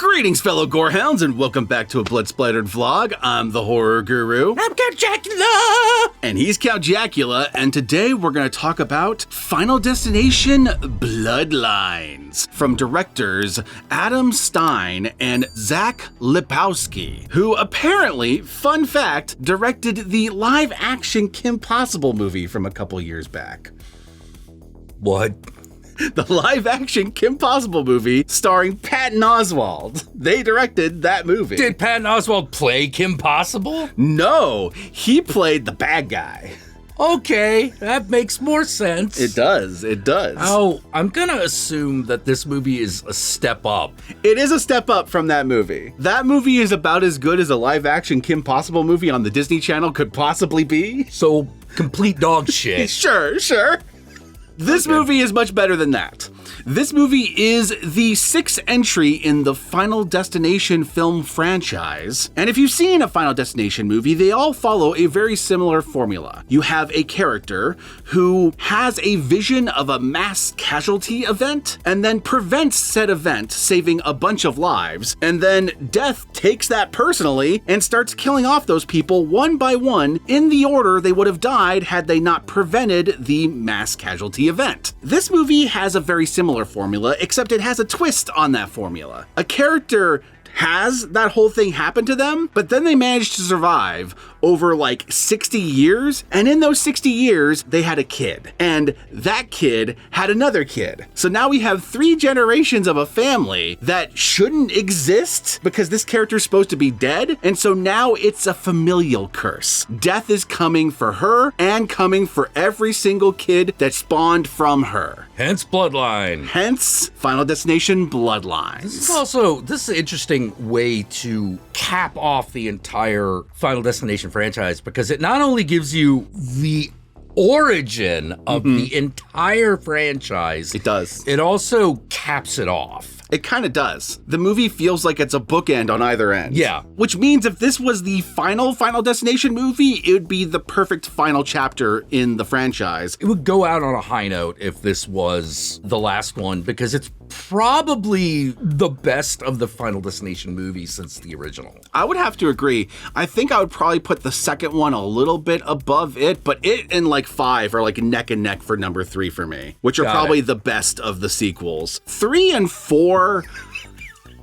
Greetings, fellow Gorehounds, and welcome back to a Blood Splattered vlog. I'm the horror guru. I'm Count Jackula! And he's Count Jackula, and today we're going to talk about Final Destination Bloodlines from directors Adam Stein and Zach Lipovsky, who apparently, fun fact, directed the live-action Kim Possible movie from a couple years back. What? The live-action Kim Possible movie starring Patton Oswalt. They directed that movie. Did Patton Oswalt play Kim Possible? No, he played the bad guy. Okay, that makes more sense. It does. Oh, I'm gonna assume that this movie is a step up. It is a step up from that movie. That movie is about as good as a live-action Kim Possible movie on the Disney Channel could possibly be. So, complete dog shit. Sure. This movie is much better than that. This movie is the sixth entry in the Final Destination film franchise. And if you've seen a Final Destination movie, they all follow a very similar formula. You have a character who has a vision of a mass casualty event and then prevents said event, saving a bunch of lives. And then death takes that personally and starts killing off those people one by one in the order they would have died had they not prevented the mass casualty event. This movie has a very similar formula, except it has a twist on that formula. A character has that whole thing happen to them, but then they managed to survive over like 60 years. And in those 60 years, they had a kid. And that kid had another kid. So now we have 3 generations of a family that shouldn't exist because this character is supposed to be dead. And so now it's a familial curse. Death is coming for her and coming for every single kid that spawned from her. Hence Bloodline. Hence Final Destination Bloodlines. This is an interesting way to cap off the entire Final Destination franchise, because it not only gives you the origin of the entire franchise, It does. It also caps it off. It kind of does. The movie feels like it's a bookend on either end. Yeah. Which means if this was the final Destination movie, it would be the perfect final chapter in the franchise. It would go out on a high note if this was the last one, because it's probably the best of the Final Destination movies since the original. I would have to agree. I think I would probably put the second one a little bit above it, but it and like 5 are like neck and neck for number 3 for me, which are probably the best of the sequels. 3 and 4...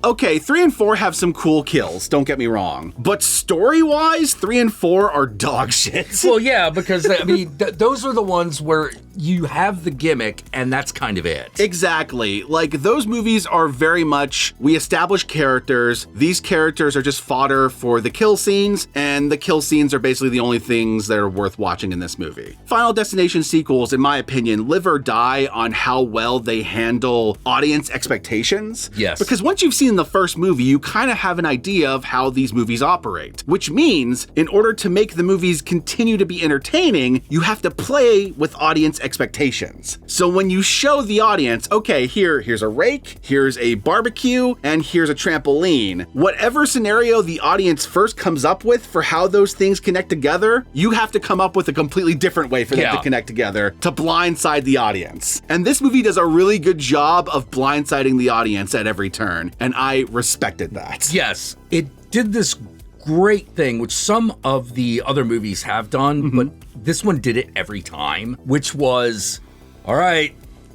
Okay, 3 and 4 have some cool kills, don't get me wrong. But story-wise, 3 and 4 are dog shit. Well, yeah, because, I mean, those are the ones where you have the gimmick, and that's kind of it. Exactly. Like, those movies are very much, we establish characters, these characters are just fodder for the kill scenes, and the kill scenes are basically the only things that are worth watching in this movie. Final Destination sequels, in my opinion, live or die on how well they handle audience expectations. Yes. Because once you've seen the first movie, you kind of have an idea of how these movies operate, which means in order to make the movies continue to be entertaining, you have to play with audience expectations. So when you show the audience, okay, here's a rake, here's a barbecue, and here's a trampoline, whatever scenario the audience first comes up with for how those things connect together, you have to come up with a completely different way for them to connect together to blindside the audience. And this movie does a really good job of blindsiding the audience at every turn, and I respected that. Yes, it did this great thing, which some of the other movies have done, but this one did it every time, which was, all right,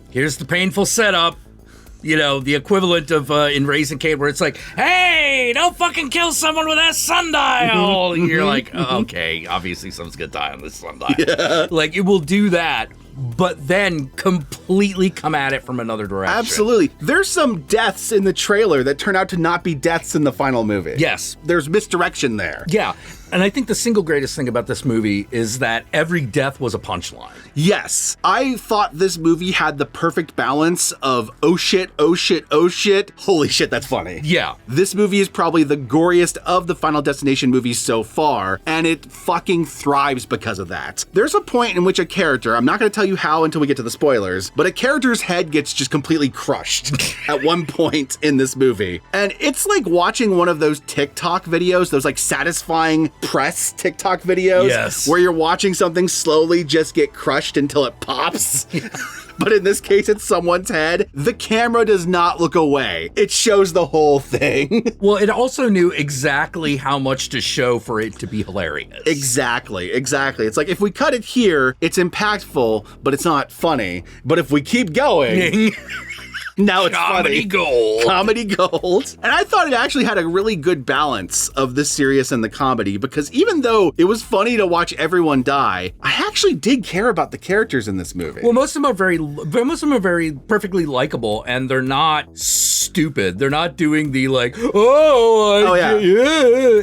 here's the painful setup. You know, the equivalent of in Raising Cain, where it's like, hey, don't fucking kill someone with that sundial. And you're like, okay, obviously someone's gonna die on this sundial. Yeah. Like, it will do that, but then completely come at it from another direction. Absolutely. There's some deaths in the trailer that turn out to not be deaths in the final movie. Yes. There's misdirection there. Yeah. And I think the single greatest thing about this movie is that every death was a punchline. Yes. I thought this movie had the perfect balance of oh shit, oh shit, oh shit, holy shit, that's funny. Yeah. This movie is probably the goriest of the Final Destination movies so far, and it fucking thrives because of that. There's a point in which a character, I'm not going to tell you how until we get to the spoilers, but a character's head gets just completely crushed at one point in this movie. And it's like watching one of those TikTok videos, those like satisfying press TikTok videos. Yes. Where you're watching something slowly just get crushed until it pops. But in this case, it's someone's head. The camera does not look away. It shows the whole thing. Well, it also knew exactly how much to show for it to be hilarious. Exactly. It's like, if we cut it here, it's impactful, but it's not funny. But if we keep going... Now it's Comedy funny. gold. Comedy gold. And I thought it actually had a really good balance of the serious and the comedy, because even though it was funny to watch everyone die, I actually did care about the characters in this movie. Well, most of them are very perfectly likable, and they're not stupid. They're not doing the like, yeah,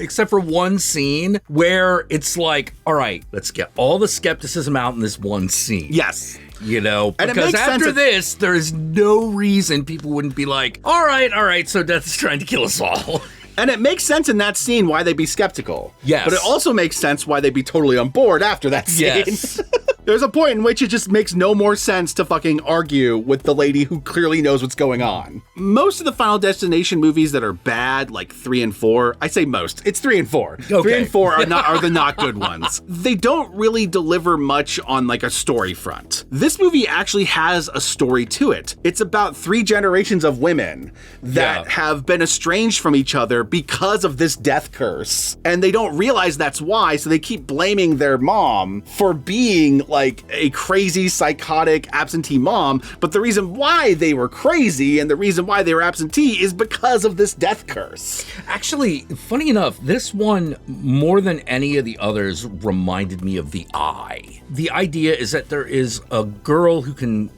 except for one scene where it's like, all right, let's get all the skepticism out in this one scene. Yes. You know, and because after this, there's no reason people wouldn't be like, all right, so Death is trying to kill us all. And it makes sense in that scene why they'd be skeptical. Yes. But it also makes sense why they'd be totally on board after that scene. Yes. There's a point in which it just makes no more sense to fucking argue with the lady who clearly knows what's going on. Most of the Final Destination movies that are bad, like 3 and 4, I say most, it's 3 and 4. Okay. 3 and 4 are the not good ones. They don't really deliver much on like a story front. This movie actually has a story to it. It's about 3 generations of women that have been estranged from each other because of this death curse. And they don't realize that's why, so they keep blaming their mom for being like a crazy, psychotic, absentee mom. But the reason why they were crazy and the reason why they were absentee is because of this death curse. Actually, funny enough, this one, more than any of the others, reminded me of The Eye. The idea is that there is a girl who can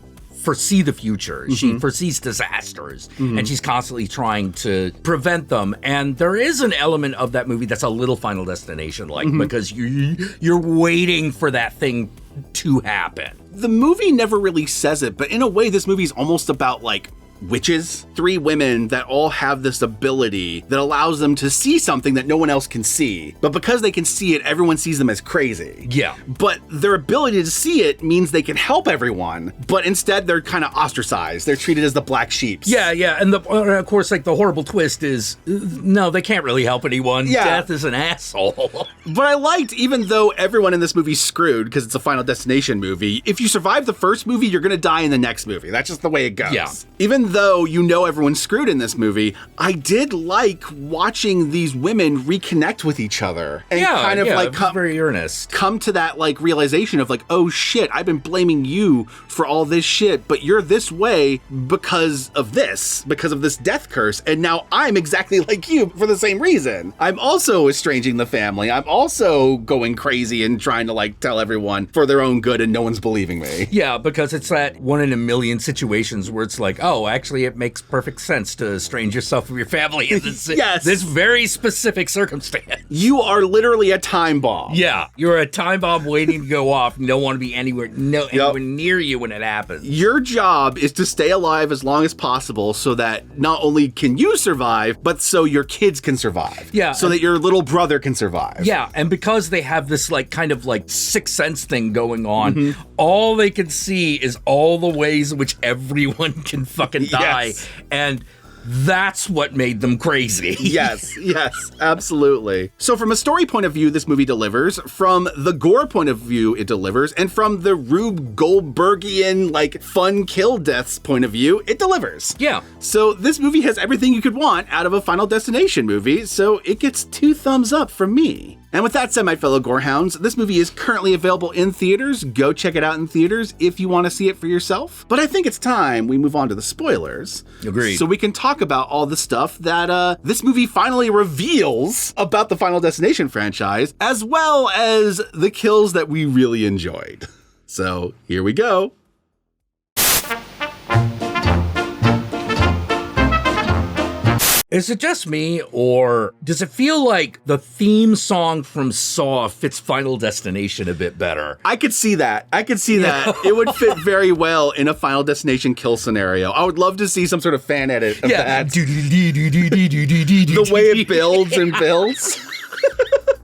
foresee the future. She foresees disasters, and she's constantly trying to prevent them. And there is an element of that movie that's a little Final Destination like, because you're waiting for that thing to happen. The movie never really says it, but in a way, this movie is almost about like witches, 3 women that all have this ability that allows them to see something that no one else can see. But because they can see it, everyone sees them as crazy. Yeah. But their ability to see it means they can help everyone, but instead they're kind of ostracized. They're treated as the black sheeps. Yeah. And of course, like the horrible twist is, no, they can't really help anyone. Yeah. Death is an asshole. But I liked, even though everyone in this movie's screwed because it's a Final Destination movie, if you survive the first movie, you're going to die in the next movie. That's just the way it goes. Yeah. Even though you know everyone's screwed in this movie, I did like watching these women reconnect with each other and kind of like very earnest. Come to that like realization of like, oh shit, I've been blaming you for all this shit, but you're this way because of this death curse, and now I'm exactly like you for the same reason. I'm also estranging the family. I'm also going crazy and trying to like tell everyone for their own good, and no one's believing me. Yeah, because it's that 1 in a million situations where it's like, oh, actually it makes perfect sense to estrange yourself from your family in this, this very specific circumstance. You are literally a time bomb. Yeah, you're a time bomb waiting to go off. You don't want to be anywhere near you when it happens. Your job is to stay alive as long as possible so that not only can you survive, but so your kids can survive. Yeah. So that your little brother can survive. Yeah, and because they have this like kind of like sixth sense thing going on, all they can see is all the ways in which everyone can fucking die. Yes. And that's what made them crazy. Yes, absolutely. So from a story point of view, this movie delivers. From the gore point of view, it delivers. And from the Rube Goldbergian, like, fun kill deaths point of view, it delivers. Yeah. So this movie has everything you could want out of a Final Destination movie, so it gets 2 thumbs up from me. And with that said, my fellow Gorehounds, this movie is currently available in theaters. Go check it out in theaters if you want to see it for yourself. But I think it's time we move on to the spoilers. Agreed. So we can talk about all the stuff that this movie finally reveals about the Final Destination franchise, as well as the kills that we really enjoyed. So here we go. Is it just me, or does it feel like the theme song from Saw fits Final Destination a bit better? I could see that. It would fit very well in a Final Destination kill scenario. I would love to see some sort of fan edit of that. The way it builds and builds.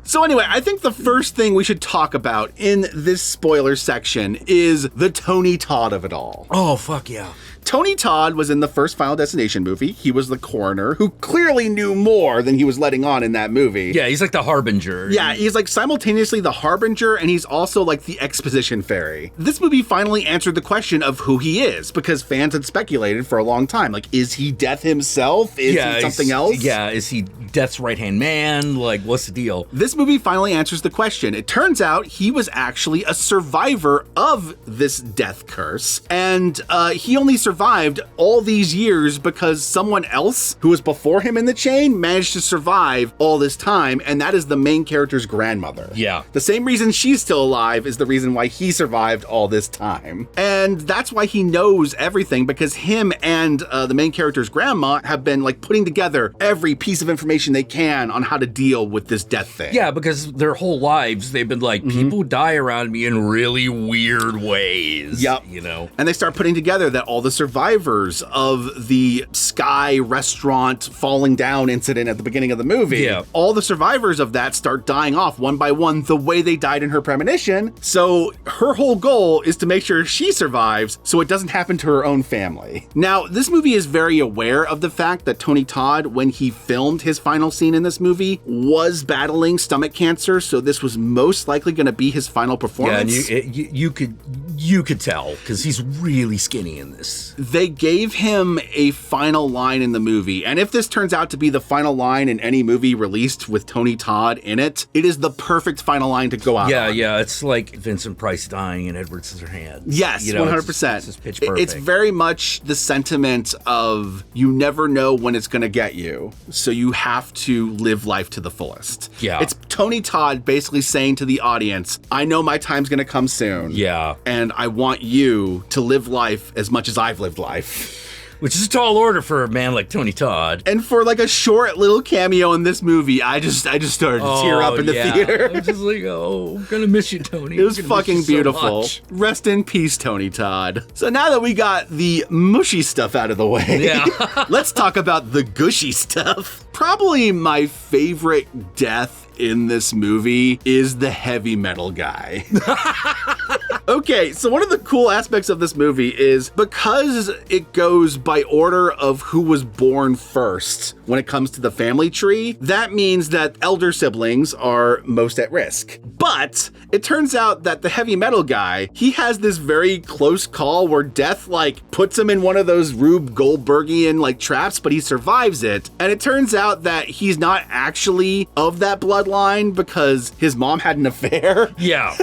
So anyway, I think the first thing we should talk about in this spoiler section is the Tony Todd of it all. Oh, fuck yeah. Tony Todd was in the first Final Destination movie. He was the coroner who clearly knew more than he was letting on in that movie. Yeah, he's like the harbinger. Yeah, he's like simultaneously the harbinger and he's also like the exposition fairy. This movie finally answered the question of who he is because fans had speculated for a long time. Like, is he Death himself? Is he something else? Yeah, is he Death's right-hand man? Like, what's the deal? This movie finally answers the question. It turns out he was actually a survivor of this death curse. And he only survived all these years because someone else who was before him in the chain managed to survive all this time. And that is the main character's grandmother. Yeah. The same reason she's still alive is the reason why he survived all this time. And that's why he knows everything, because him and the main character's grandma have been like putting together every piece of information they can on how to deal with this death thing. Yeah, because their whole lives they've been like, people die around me in really weird ways. Yep. You know? And they start putting together that all the survivors of the Sky restaurant falling down incident at the beginning of the movie, all the survivors of that start dying off one by one the way they died in her premonition. So her whole goal is to make sure she survives so it doesn't happen to her own family. Now, this movie is very aware of the fact that Tony Todd, when he filmed his final scene in this movie, was battling stomach cancer, so this was most likely going to be his final performance. Yeah, and you could tell because he's really skinny in this. They gave him a final line in the movie, and if this turns out to be the final line in any movie released with Tony Todd in it, it is the perfect final line to go out on. Yeah, it's like Vincent Price dying in Edward Scissorhands. Yes, 100%. It's just pitch perfect. It's very much the sentiment of you never know when it's going to get you, so you have to live life to the fullest. Yeah. It's Tony Todd basically saying to the audience, I know my time's going to come soon. Yeah. And I want you to live life as much as I've lived life. Which is a tall order for a man like Tony Todd. And for like a short little cameo in this movie, I just started to tear up in the theater. I was just like, I'm gonna miss you, Tony. It was fucking beautiful. Rest in peace, Tony Todd. So now that we got the mushy stuff out of the way, let's talk about the gushy stuff. Probably my favorite death in this movie is the heavy metal guy. Okay, so one of the cool aspects of this movie is because it goes by order of who was born first when it comes to the family tree, that means that elder siblings are most at risk. But it turns out that the heavy metal guy, he has this very close call where death like puts him in one of those Rube Goldbergian like traps, but he survives it. And it turns out that he's not actually of that bloodline because his mom had an affair. Yeah.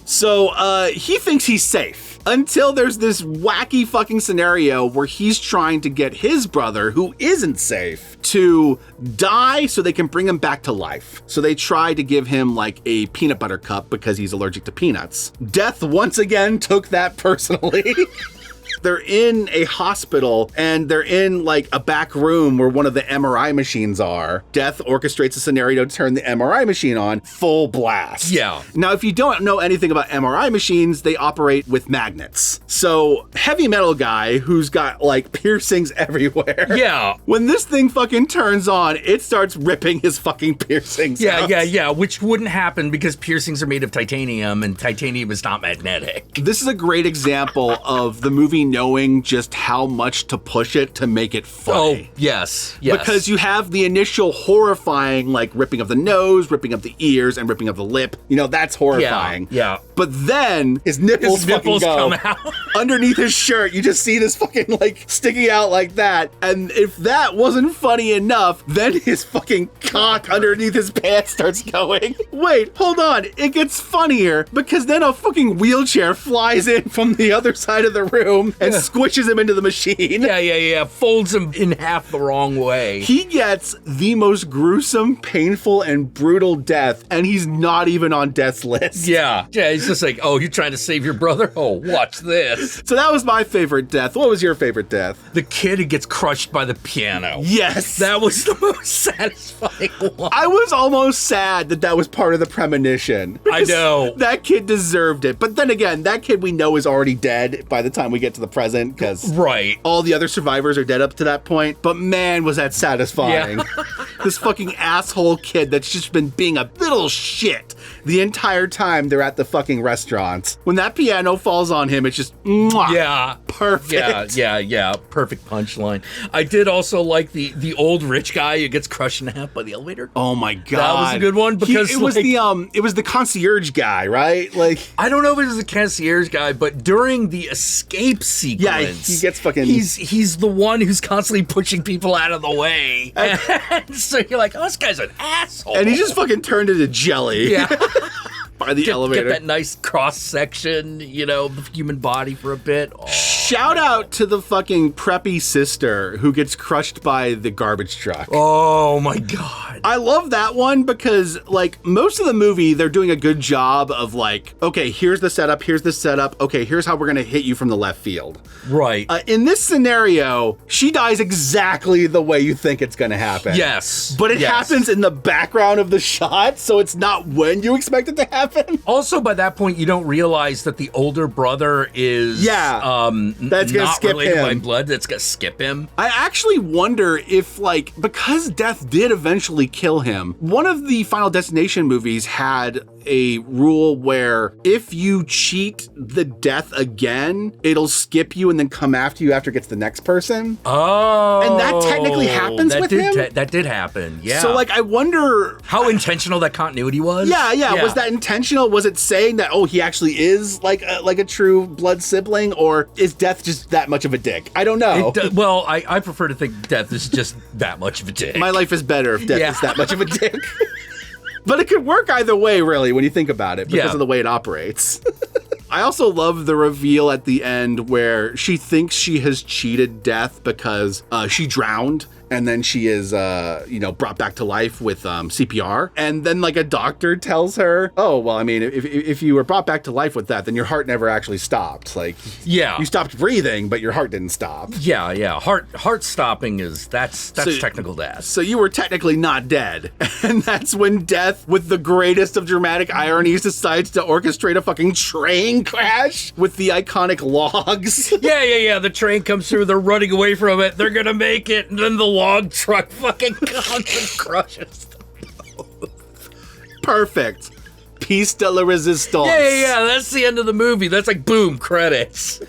So he thinks he's safe until there's this wacky fucking scenario where he's trying to get his brother, who isn't safe, to die so they can bring him back to life. So they try to give him like a peanut butter cup because he's allergic to peanuts. Death once again took that personally. They're in a hospital and they're in like a back room where one of the MRI machines are. Death orchestrates a scenario to turn the MRI machine on full blast. Yeah. Now, if you don't know anything about MRI machines, they operate with magnets. So heavy metal guy who's got like piercings everywhere. Yeah. When this thing fucking turns on, it starts ripping his fucking piercings out. Yeah, which wouldn't happen because piercings are made of titanium and titanium is not magnetic. This is a great example of the movie knowing just how much to push it to make it funny. Oh, yes. Because you have the initial horrifying, like ripping of the nose, ripping of the ears, and ripping of the lip. You know, that's horrifying. Yeah. But then his nipples fucking go. come out. Underneath his shirt, you just see this fucking like sticking out like that. And if that wasn't funny enough, then his fucking cock underneath his pants starts going. Wait, hold on. It gets funnier because then a fucking wheelchair flies in from the other side of the room and squishes him into the machine. Yeah. Folds him in half the wrong way. He gets the most gruesome, painful, and brutal death, and he's not even on death's list. Yeah, he's just like, oh, you're trying to save your brother? Oh, watch this. So that was my favorite death. What was your favorite death? The kid who gets crushed by the piano. Yes. That was the most satisfying one. I was almost sad that was part of the premonition. I know. That kid deserved it. But then again, that kid we know is already dead by the time we get to the present because all the other survivors are dead up to that point. But man, was that satisfying. Yeah. This fucking asshole kid that's just been being a little shit the entire time they're at the fucking restaurant. When that piano falls on him, it's just mwah, Yeah. perfect. Yeah. Perfect punchline. I did also like the old rich guy who gets crushed in half by the elevator. Oh my god, That was a good one because it was the concierge guy, right? Like, I don't know if it was the concierge guy, but during the escape sequence, yeah, he gets fucking. He's the one who's constantly pushing people out of the way. And so you're like, oh, this guy's an asshole. And he just fucking turned into jelly. Yeah. By the elevator. Get that nice cross section, you know, the human body for a bit. Oh. Shout out to the fucking preppy sister who gets crushed by the garbage truck. Oh my god. I love that one because, like, most of the movie, they're doing a good job of, like, okay, here's the setup, okay, here's how we're gonna hit you from the left field. Right. In this scenario, she dies exactly the way you think it's gonna happen. Yes. But it happens in the background of the shot, so it's not when you expect it to happen. Also, by that point, you don't realize that the older brother is that's gonna not skip related him. by blood. That's gonna skip him. I actually wonder if, like, because death did eventually kill him, one of the Final Destination movies had a rule where if you cheat the death again, it'll skip you and then come after you after it gets the next person. Oh. And that technically happens with him? That did happen, yeah. So, like, I wonder how intentional that continuity was. Yeah. Was that intentional? Was it saying that, oh, he actually is like a true blood sibling, or is death just that much of a dick? I don't know. Well, I prefer to think death is just that much of a dick. My life is better if death is that much of a dick. But it could work either way, really, when you think about it, because of the way it operates. I also love the reveal at the end where she thinks she has cheated death because she drowned. And then she is, brought back to life with CPR. And then, like, a doctor tells her, oh, well, I mean, if you were brought back to life with that, then your heart never actually stopped. Like, you stopped breathing, but your heart didn't stop. Yeah. Heart stopping that's technical death. So you were technically not dead. And that's when death, with the greatest of dramatic ironies, decides to orchestrate a fucking train crash with the iconic logs. Yeah. The train comes through, they're running away from it, they're gonna make it, and then the log truck fucking comes and crushes them both. Perfect. Piece de la resistance. Yeah, that's the end of the movie. That's like, boom, credits.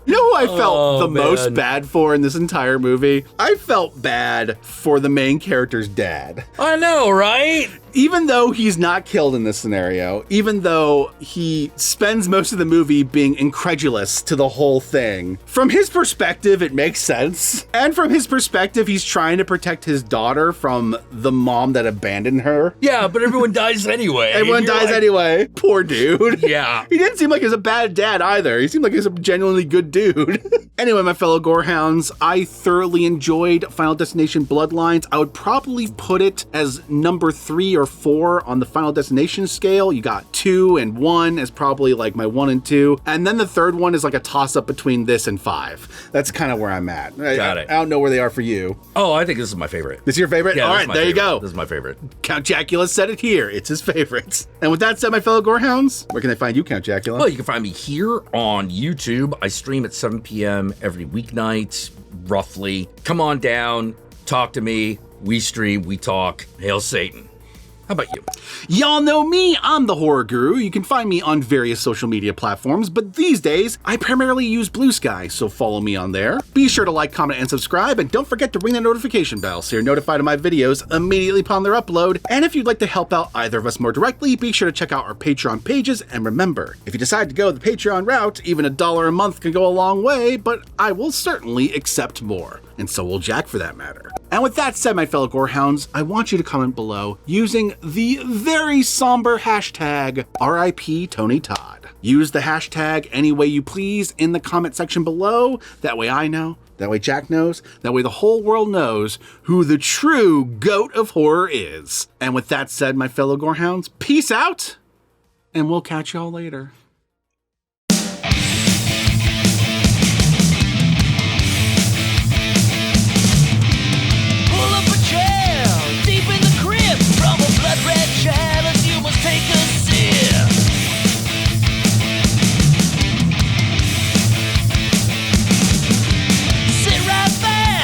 You know who I felt the most bad for in this entire movie? I felt bad for the main character's dad. I know, right? Even though he's not killed in this scenario, even though he spends most of the movie being incredulous to the whole thing, from his perspective, it makes sense. And from his perspective, he's trying to protect his daughter from the mom that abandoned her. Yeah, but everyone dies anyway. Everyone dies anyway. Poor dude. Yeah. He didn't seem like he was a bad dad either. He seemed like he was a genuinely good dude. Anyway, my fellow Gorehounds, I thoroughly enjoyed Final Destination Bloodlines. I would probably put it as number 3 or 4 on the Final Destination scale. You got 2 and 1 as probably like my 1 and 2. And then the third one is like a toss-up between this and 5. That's kind of where I'm at. Got it. I don't know where they are for you. Oh, I think this is my favorite. This is your favorite? Yeah, all right, there you go. This is my favorite. Count Jackula said it here. It's his favorite. And with that said, my fellow Gorehounds, where can they find you, Count Jackula? Well, you can find me here on YouTube. I stream at 7 p.m. every weeknight, roughly. Come on down, talk to me. We stream, we talk. Hail Satan. How about you? Y'all know me, I'm the Horror Guru. You can find me on various social media platforms, but these days, I primarily use Blue Sky, so follow me on there. Be sure to like, comment, and subscribe, and don't forget to ring that notification bell so you're notified of my videos immediately upon their upload. And if you'd like to help out either of us more directly, be sure to check out our Patreon pages, and remember, if you decide to go the Patreon route, even $1 a month can go a long way, but I will certainly accept more. And so will Jack, for that matter. And with that said, my fellow Gorehounds, I want you to comment below using the very somber hashtag RIP Tony Todd. Use the hashtag any way you please in the comment section below. That way I know, that way Jack knows, that way the whole world knows who the true goat of horror is. And with that said, my fellow Gorehounds, peace out, and we'll catch y'all later.